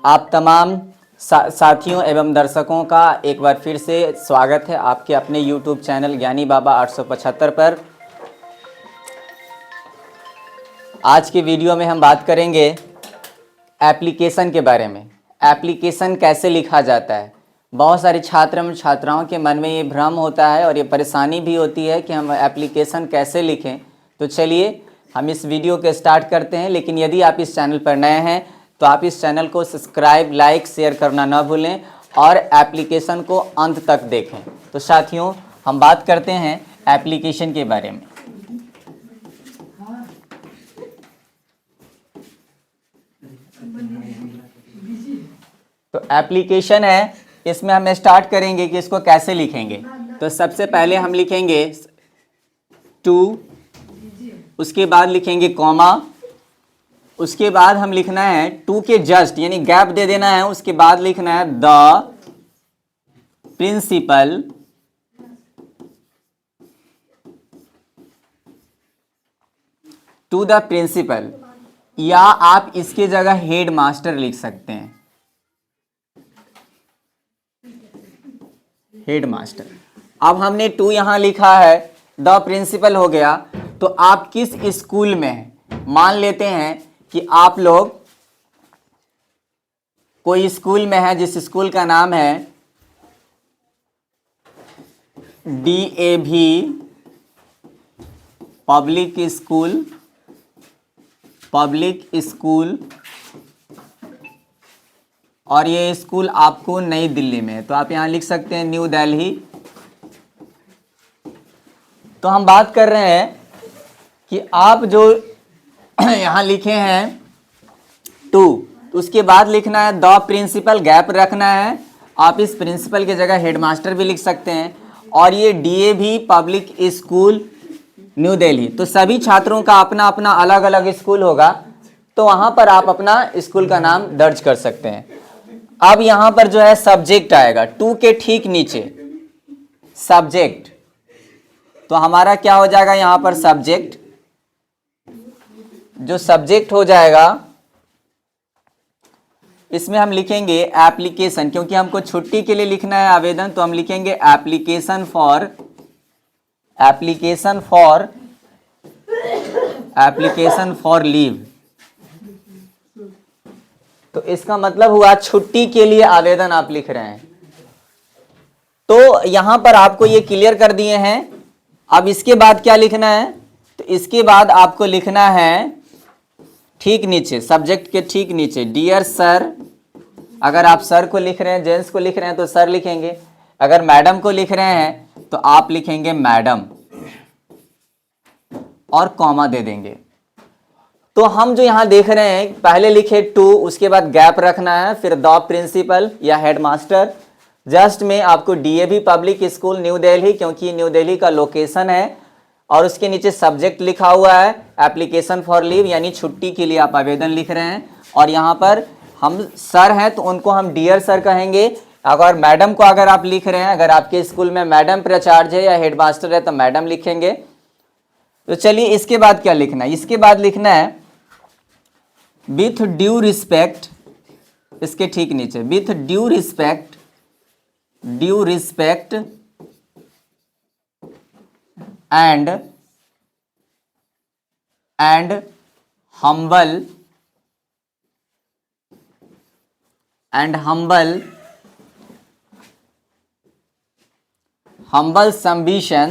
आप तमाम साथियों एवं दर्शकों का एक बार फिर से स्वागत है आपके अपने YouTube चैनल ज्ञानी बाबा 875 पर। आज के वीडियो में हम बात करेंगे एप्लीकेशन के बारे में। एप्लीकेशन कैसे लिखा जाता है। बहुत सारे छात्र एवं छात्राओं के मन में ये भ्रम होता है और ये परेशानी भी होती है कि हम एप्लीकेशन कैसे लिखें। तो चलिए हम इस वीडियो को स्टार्ट करते हैं। लेकिन यदि आप इस चैनल पर नए हैं तो आप इस चैनल को सब्सक्राइब, लाइक, शेयर करना न भूलें और एप्लीकेशन को अंत तक देखें। तो साथियों हम बात करते हैं एप्लीकेशन के बारे में। तो एप्लीकेशन है, इसमें हम स्टार्ट करेंगे कि इसको कैसे लिखेंगे। तो सबसे पहले हम लिखेंगे टू, उसके बाद लिखेंगे कॉमा, उसके बाद हम लिखना है टू के जस्ट यानी गैप दे देना है। उसके बाद लिखना है the principal to the principal, या आप इसके जगह हेड मास्टर लिख सकते हैं, हेड मास्टर। अब हमने टू यहां लिखा है, द प्रिंसिपल हो गया। तो आप किस स्कूल में हैं, मान लेते हैं कि आप लोग कोई स्कूल में है जिस स्कूल का नाम है DAV पब्लिक स्कूल, और ये स्कूल आपको नई दिल्ली में है। तो आप यहां लिख सकते हैं न्यू दिल्ली। तो हम बात कर रहे हैं कि आप जो यहां लिखे हैं टू, उसके बाद लिखना है द प्रिंसिपल, गैप रखना है। आप इस प्रिंसिपल की जगह हेडमास्टर भी लिख सकते हैं। और ये DAV public school new Delhi. तो सभी छात्रों का अपना अपना अलग अलग स्कूल होगा, तो वहां पर आप अपना स्कूल का नाम दर्ज कर सकते हैं। अब यहां पर जो है सब्जेक्ट आएगा टू के ठीक नीचे, सब्जेक्ट। तो हमारा क्या हो जाएगा यहां पर सब्जेक्ट, जो सब्जेक्ट हो जाएगा इसमें हम लिखेंगे एप्लीकेशन, क्योंकि हमको छुट्टी के लिए लिखना है आवेदन। तो हम लिखेंगे एप्लीकेशन फॉर लीव। तो इसका मतलब हुआ छुट्टी के लिए आवेदन आप लिख रहे हैं। तो यहां पर आपको ये क्लियर कर दिए हैं। अब इसके बाद क्या लिखना है, तो इसके बाद आपको लिखना है ठीक नीचे, सब्जेक्ट के ठीक नीचे, डियर सर। अगर आप सर को लिख रहे हैं, जेंट्स को लिख रहे हैं तो सर लिखेंगे। अगर मैडम को लिख रहे हैं तो आप लिखेंगे मैडम और कॉमा दे देंगे। तो हम जो यहां देख रहे हैं, पहले लिखे टू, उसके बाद गैप रखना है, फिर द प्रिंसिपल या हेडमास्टर। जस्ट में आपको DAV public school new Delhi, क्योंकि न्यू दिल्ली का लोकेशन है। और उसके नीचे सब्जेक्ट लिखा हुआ है एप्लीकेशन फॉर लीव, यानी छुट्टी के लिए आप आवेदन लिख रहे हैं। और यहाँ पर हम सर हैं तो उनको हम डियर सर कहेंगे। अगर मैडम को अगर आप लिख रहे हैं, अगर आपके स्कूल में मैडम प्राचार्य है या हेडमास्टर है तो मैडम लिखेंगे। तो चलिए इसके बाद क्या लिखना है, इसके बाद लिखना है विथ ड्यू रिस्पेक्ट, इसके ठीक नीचे with due respect and humble submission,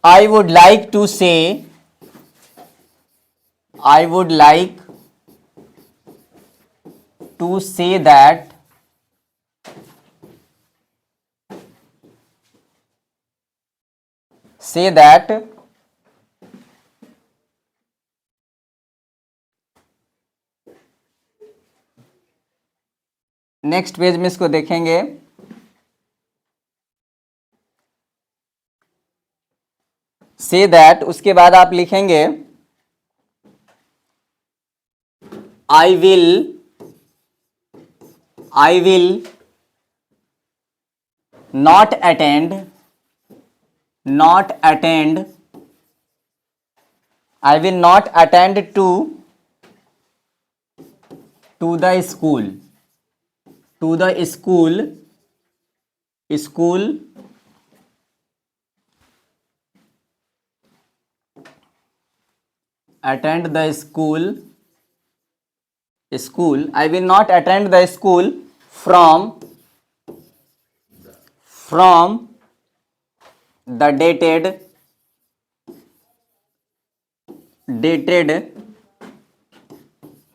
I would like to say that next page में इसको देखेंगे। से दैट, उसके बाद आप लिखेंगे I will not attend not attend, I will not attend to the school, to the school attend the school, I will not attend the school from the dated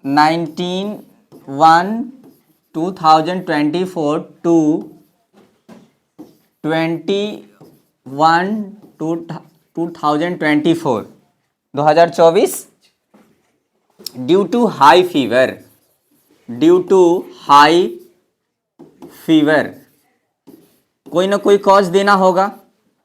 19/1/2024 to 21/2024 2024 due to high fever, कोई ना कोई cause देना होगा।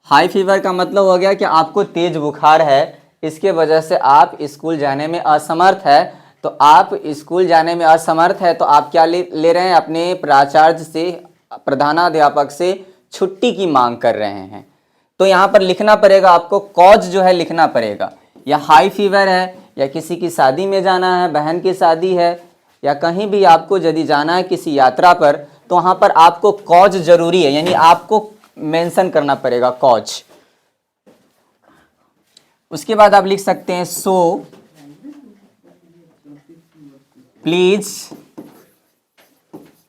High fever का मतलब हो गया कि आपको तेज बुखार है, इसके वजह से आप स्कूल जाने में असमर्थ है। तो आप स्कूल जाने में असमर्थ है तो आप क्या ले रहे हैं, अपने प्राचार्य से, प्रधानाध्यापक से छुट्टी की मांग कर रहे हैं। तो यहाँ पर लिखना पड़ेगा आपको, कॉज जो है लिखना पड़ेगा। या हाई फीवर है, या किसी की शादी में जाना है, बहन की शादी है, या कहीं भी आपको यदि जाना है किसी यात्रा पर, तो वहाँ पर आपको कॉज जरूरी है, यानी आपको मेंशन करना पड़ेगा कॉज। उसके बाद आप लिख सकते हैं so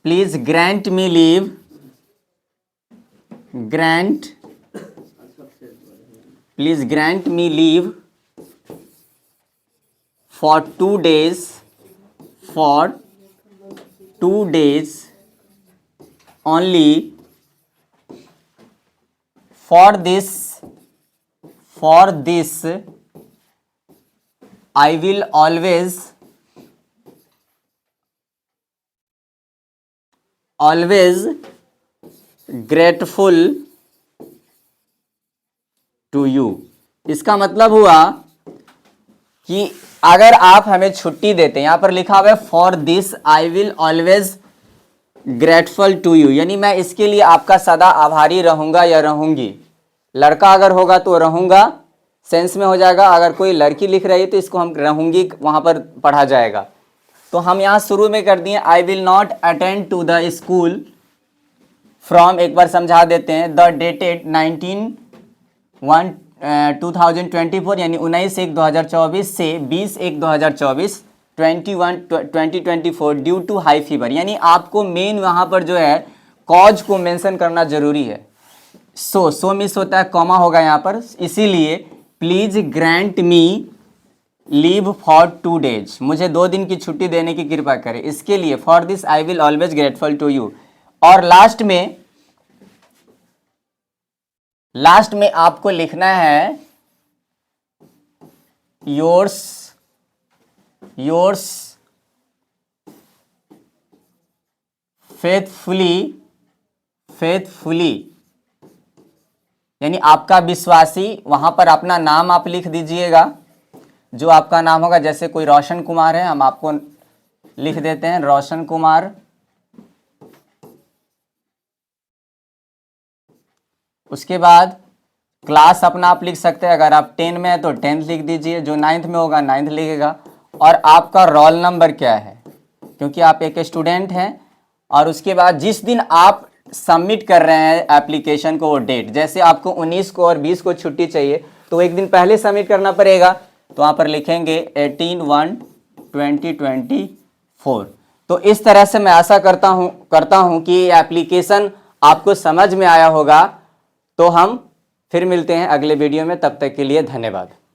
please grant me leave, please grant me leave for 2 days only. For this I will always grateful to you। इसका मतलब हुआ कि अगर आप हमें छुट्टी देते हैं, यहां पर लिखा हुआ है for this I will always grateful to you, यानी मैं इसके लिए आपका सदा आभारी रहूंगा या रहूंगी। लड़का अगर होगा तो रहूंगा सेंस में हो जाएगा, अगर कोई लड़की लिख रही है तो इसको हम रहूंगी वहां पर पढ़ा जाएगा। तो हम यहां शुरू में कर दिए I will not attend to the school from, एक बार समझा देते हैं, द डेटेड 19/1/2024 यानी 19/1/2024 से 20/1/2024 2024 ड्यू टू हाई फीवर, यानी आपको मेन वहां पर जो है कॉज को मेंशन करना जरूरी है। सो मिस होता है, कॉमा होगा यहाँ पर, इसीलिए please grant me leave for 2 days, मुझे 2 दिन की छुट्टी देने की कृपा करें। इसके लिए for this I will always grateful to you. और लास्ट में आपको लिखना है योर्स फेथफुली, यानी आपका विश्वासी। वहां पर अपना नाम आप लिख दीजिएगा, जो आपका नाम होगा। जैसे कोई रोशन कुमार है, हम आपको लिख देते हैं रोशन कुमार। उसके बाद क्लास अपना आप लिख सकते हैं, अगर आप 10 में है तो 10th लिख दीजिए, जो 9th में होगा 9th लिखेगा। और आपका रोल नंबर क्या है, क्योंकि आप एक स्टूडेंट हैं। और उसके बाद जिस दिन आप सबमिट कर रहे हैं एप्लीकेशन को, वो डेट, जैसे आपको 19 को और 20 को छुट्टी चाहिए तो एक दिन पहले सबमिट करना पड़ेगा। तो वहाँ पर लिखेंगे 18/1/2024। तो इस तरह से मैं आशा करता हूँ कि एप्लीकेशन आपको समझ में आया होगा। तो हम फिर मिलते हैं अगले वीडियो में, तब तक के लिए धन्यवाद।